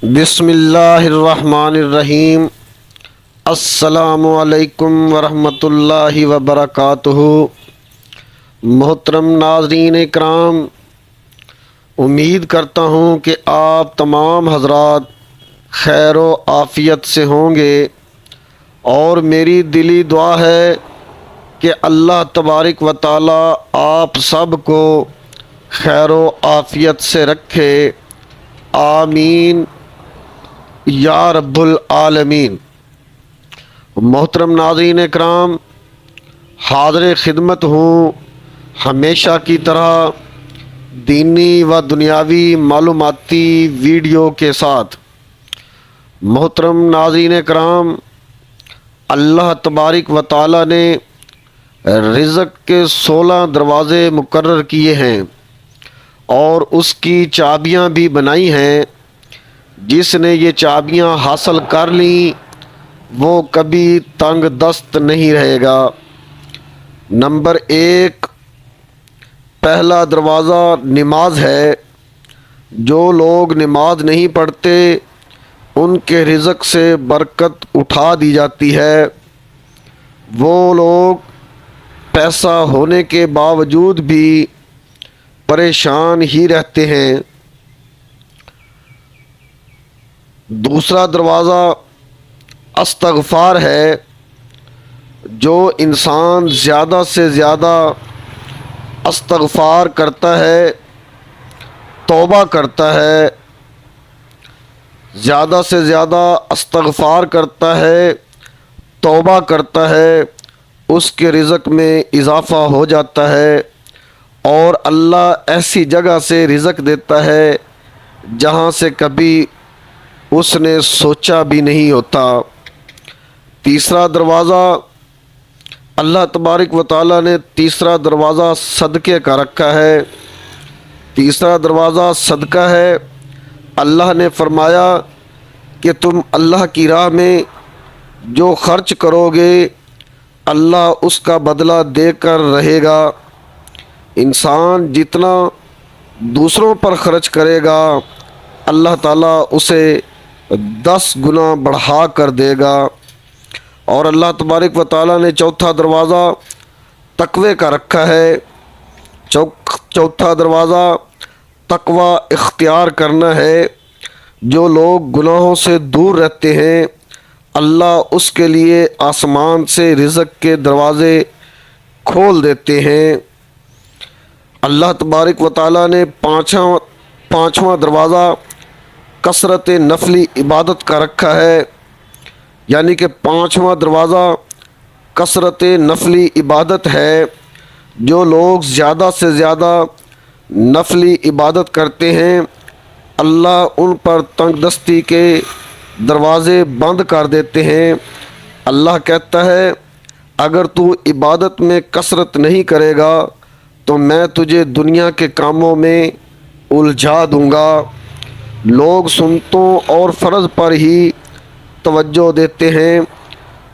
بسم اللہ الرحمن الرحیم۔ السلام علیکم ورحمۃ اللہ وبرکاتہ۔ محترم ناظرین اکرام، امید کرتا ہوں کہ آپ تمام حضرات خیر و عافیت سے ہوں گے، اور میری دلی دعا ہے کہ اللہ تبارک و تعالی آپ سب کو خیر و عافیت سے رکھے، آمین یا رب العالمین۔ محترم ناظرین اکرام، حاضر خدمت ہوں ہمیشہ کی طرح دینی و دنیاوی معلوماتی ویڈیو کے ساتھ۔ محترم ناظرین اکرام، اللہ تبارک و تعالی نے رزق کے 16 دروازے مقرر کیے ہیں اور اس کی چابیاں بھی بنائی ہیں۔ جس نے یہ چابیاں حاصل کر لیں وہ کبھی تنگ دست نہیں رہے گا۔ نمبر 1، پہلا دروازہ نماز ہے۔ جو لوگ نماز نہیں پڑھتے ان کے رزق سے برکت اٹھا دی جاتی ہے۔ وہ لوگ پیسہ ہونے کے باوجود بھی پریشان ہی رہتے ہیں۔ دوسرا دروازہ استغفار ہے۔ جو انسان زیادہ سے زیادہ استغفار کرتا ہے، توبہ کرتا ہے، زیادہ سے زیادہ استغفار کرتا ہے، توبہ کرتا ہے، اس کے رزق میں اضافہ ہو جاتا ہے، اور اللہ ایسی جگہ سے رزق دیتا ہے جہاں سے کبھی اس نے سوچا بھی نہیں ہوتا۔ تیسرا دروازہ، اللہ تبارک و تعالیٰ نے تیسرا دروازہ صدقے کا رکھا ہے۔ تیسرا دروازہ صدقہ ہے۔ اللہ نے فرمایا کہ تم اللہ کی راہ میں جو خرچ کرو گے اللہ اس کا بدلہ دے کر رہے گا۔ انسان جتنا دوسروں پر خرچ کرے گا اللہ تعالیٰ اسے 10 گنا بڑھا کر دے گا۔ اور اللہ تبارک و تعالیٰ نے چوتھا دروازہ تقوی کا رکھا ہے۔ چوتھا دروازہ تقوی اختیار کرنا ہے۔ جو لوگ گناہوں سے دور رہتے ہیں اللہ اس کے لیے آسمان سے رزق کے دروازے کھول دیتے ہیں۔ اللہ تبارک و تعالیٰ نے پانچواں دروازہ کثرت نفلی عبادت کا رکھا ہے، یعنی کہ پانچواں دروازہ کثرت نفلی عبادت ہے۔ جو لوگ زیادہ سے زیادہ نفلی عبادت کرتے ہیں اللہ ان پر تنگ دستی کے دروازے بند کر دیتے ہیں۔ اللہ کہتا ہے اگر تو عبادت میں کثرت نہیں کرے گا تو میں تجھے دنیا کے کاموں میں الجھا دوں گا۔ لوگ سنتوں اور فرض پر ہی توجہ دیتے ہیں،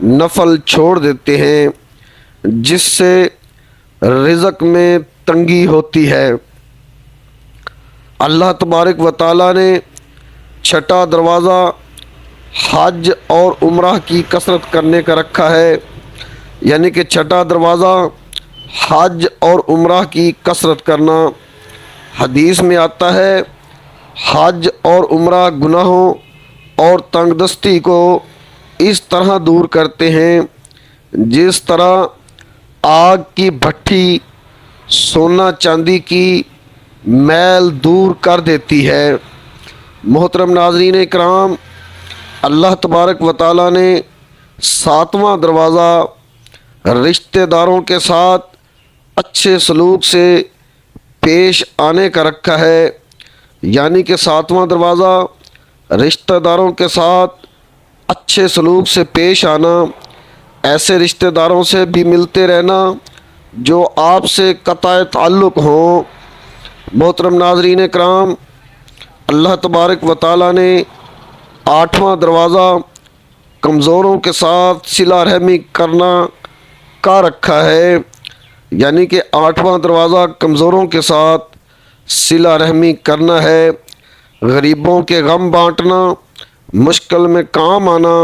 نفل چھوڑ دیتے ہیں، جس سے رزق میں تنگی ہوتی ہے۔ اللہ تبارک و تعالیٰ نے چھٹا دروازہ حج اور عمرہ کی کثرت کرنے کا رکھا ہے، یعنی کہ چھٹا دروازہ حج اور عمرہ کی کثرت کرنا۔ حدیث میں آتا ہے حج اور عمرہ گناہوں اور تنگ دستی کو اس طرح دور کرتے ہیں جس طرح آگ کی بھٹی سونا چاندی کی میل دور کر دیتی ہے۔ محترم ناظرین اکرام، اللہ تبارک و تعالیٰ نے 7واں دروازہ رشتہ داروں کے ساتھ اچھے سلوک سے پیش آنے کا رکھا ہے، یعنی کہ 7واں دروازہ رشتہ داروں کے ساتھ اچھے سلوک سے پیش آنا، ایسے رشتہ داروں سے بھی ملتے رہنا جو آپ سے قطع تعلق ہوں۔ محترم ناظرین اکرام، اللہ تبارک و تعالیٰ نے 8واں دروازہ کمزوروں کے ساتھ صلہ رحمی کرنا کا رکھا ہے، یعنی کہ 8واں دروازہ کمزوروں کے ساتھ صلہ رحمی کرنا ہے۔ غریبوں کے غم بانٹنا، مشکل میں کام آنا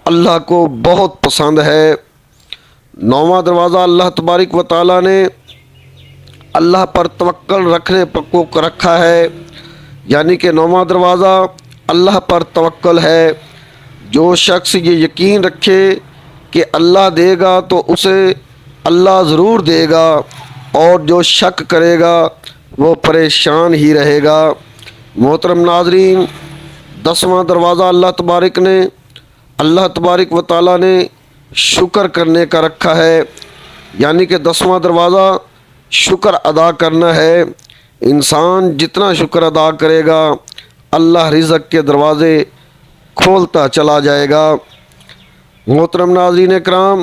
اللہ کو بہت پسند ہے۔ نوواں دروازہ اللہ تبارک و تعالیٰ نے اللہ پر توکل رکھنے کو رکھا ہے، یعنی کہ نوواں دروازہ اللہ پر توکل ہے۔ جو شخص یہ یقین رکھے کہ اللہ دے گا تو اسے اللہ ضرور دے گا، اور جو شک کرے گا وہ پریشان ہی رہے گا۔ محترم ناظرین، 10واں دروازہ اللہ تبارک و تعالیٰ نے شکر کرنے کا رکھا ہے، یعنی کہ 10واں دروازہ شکر ادا کرنا ہے۔ انسان جتنا شکر ادا کرے گا اللہ رزق کے دروازے کھولتا چلا جائے گا۔ محترم ناظرین کرام،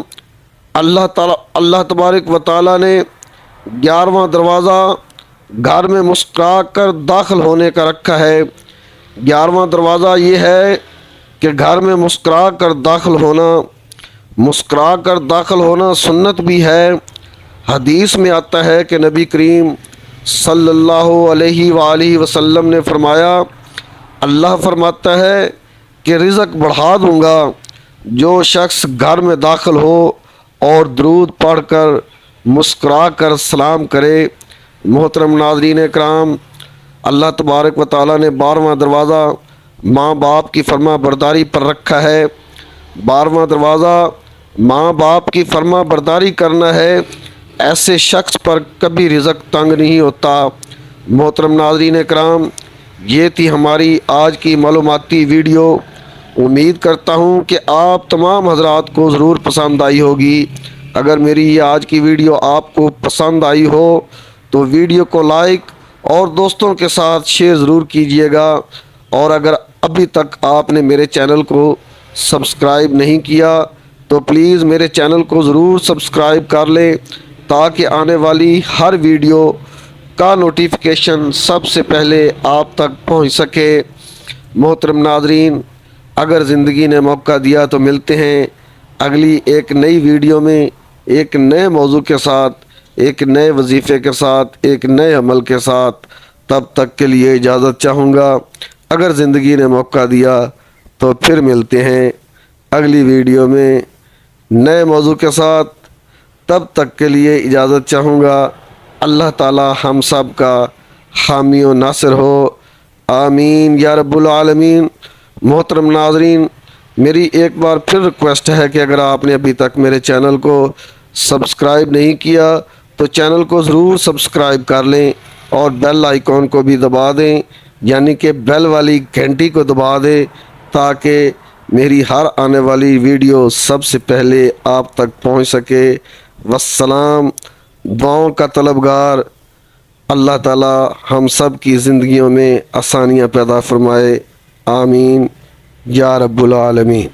اللہ تبارک و تعالیٰ نے 11واں دروازہ گھر میں مسکرا کر داخل ہونے کا رکھا ہے۔ 11واں دروازہ یہ ہے کہ گھر میں مسکرا کر داخل ہونا سنت بھی ہے۔ حدیث میں آتا ہے کہ نبی کریم صلی اللہ علیہ وآلہ وسلم نے فرمایا، اللہ فرماتا ہے کہ رزق بڑھا دوں گا جو شخص گھر میں داخل ہو اور درود پڑھ کر مسکرا کر سلام کرے۔ محترم ناظرین کرام، اللہ تبارک و تعالیٰ نے 12واں دروازہ ماں باپ کی فرما برداری پر رکھا ہے۔ 12واں دروازہ ماں باپ کی فرما برداری کرنا ہے، ایسے شخص پر کبھی رزق تنگ نہیں ہوتا۔ محترم ناظرین کرام، یہ تھی ہماری آج کی معلوماتی ویڈیو۔ امید کرتا ہوں کہ آپ تمام حضرات کو ضرور پسند آئی ہوگی۔ اگر میری یہ آج کی ویڈیو آپ کو پسند آئی ہو تو ویڈیو کو لائک اور دوستوں کے ساتھ شیئر ضرور کیجیے گا، اور اگر ابھی تک آپ نے میرے چینل کو سبسکرائب نہیں کیا تو پلیز میرے چینل کو ضرور سبسکرائب کر لیں تاکہ آنے والی ہر ویڈیو کا نوٹیفیکیشن سب سے پہلے آپ تک پہنچ سکے۔ محترم ناظرین، اگر زندگی نے موقع دیا تو ملتے ہیں اگلی ایک نئی ویڈیو میں، ایک نئے موضوع کے ساتھ، ایک نئے وظیفے کے ساتھ، ایک نئے عمل کے ساتھ۔ تب تک کے لیے اجازت چاہوں گا۔ اگر زندگی نے موقع دیا تو پھر ملتے ہیں اگلی ویڈیو میں نئے موضوع کے ساتھ۔ تب تک کے لیے اجازت چاہوں گا۔ اللہ تعالی ہم سب کا حامی و ناصر ہو، آمین یا رب العالمین۔ محترم ناظرین، میری ایک بار پھر ریکویسٹ ہے کہ اگر آپ نے ابھی تک میرے چینل کو سبسکرائب نہیں کیا تو چینل کو ضرور سبسکرائب کر لیں اور بیل آئیکن کو بھی دبا دیں، یعنی کہ بیل والی گھنٹی کو دبا دیں تاکہ میری ہر آنے والی ویڈیو سب سے پہلے آپ تک پہنچ سکے۔ والسلام، دعاؤں کا طلبگار۔ اللہ تعالی ہم سب کی زندگیوں میں آسانیاں پیدا فرمائے، آمین یا رب العالمین۔